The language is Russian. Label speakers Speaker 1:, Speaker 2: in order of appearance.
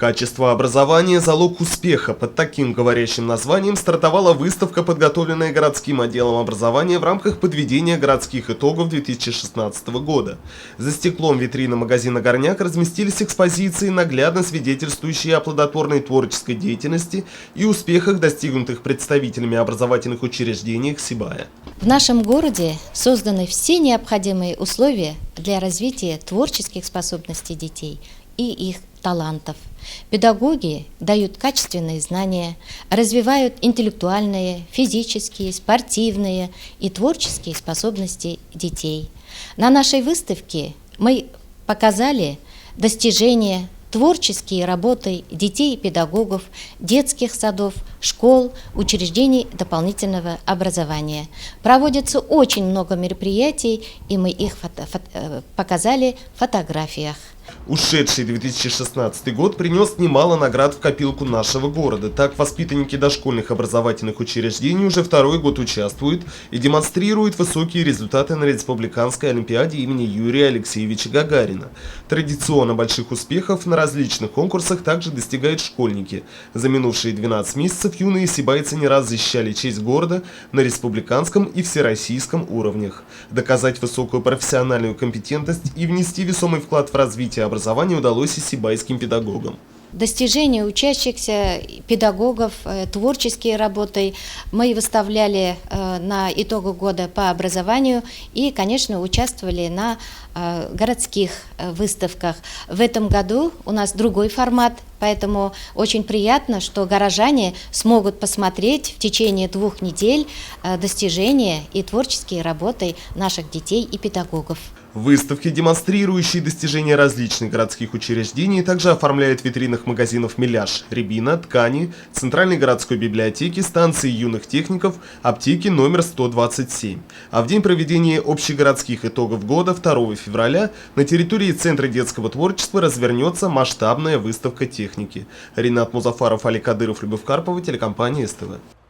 Speaker 1: Качество образования – залог успеха. Под таким говорящим названием стартовала выставка, подготовленная городским отделом образования в рамках подведения городских итогов 2016 года. За стеклом витрины магазина «Горняк» разместились экспозиции, наглядно свидетельствующие о плодотворной творческой деятельности и успехах, достигнутых представителями образовательных учреждений Сибая.
Speaker 2: В нашем городе созданы все необходимые условия для развития творческих способностей детей и их талантов. Педагоги дают качественные знания, развивают интеллектуальные, физические, спортивные и творческие способности детей. На нашей выставке мы показали достижения, творческие работы детей и педагогов, детских садов, школ, учреждений дополнительного образования. Проводится очень много мероприятий, и мы их показали в фотографиях.
Speaker 1: Ушедший 2016 год принес немало наград в копилку нашего города. Так, воспитанники дошкольных образовательных учреждений уже второй год участвуют и демонстрируют высокие результаты на Республиканской олимпиаде имени Юрия Алексеевича Гагарина. Традиционно больших успехов на различных конкурсах также достигают школьники. За минувшие 12 месяцев юные сибайцы не раз защищали честь города на республиканском и всероссийском уровнях. Доказать высокую профессиональную компетентность и внести весомый вклад в развитие образования удалось и сибайским педагогам.
Speaker 2: Достижения учащихся педагогов, творческие работы мы выставляли на итогу года по образованию и, конечно, участвовали на городских выставках. В этом году у нас другой формат, поэтому очень приятно, что горожане смогут посмотреть в течение 2 недель достижения и творческие работы наших детей и педагогов.
Speaker 1: Выставки, демонстрирующие достижения различных городских учреждений, также оформляют в витринах магазинов «Миляж», «Рябина», «Ткани», Центральной городской библиотеки, станции юных техников, аптеки номер 127. А в день проведения общегородских итогов года, 2 февраля, на территории Центра детского творчества развернется масштабная выставка техники. Ринат Музафаров, Али Кадыров, Любовь Карпова, телекомпания СТВ.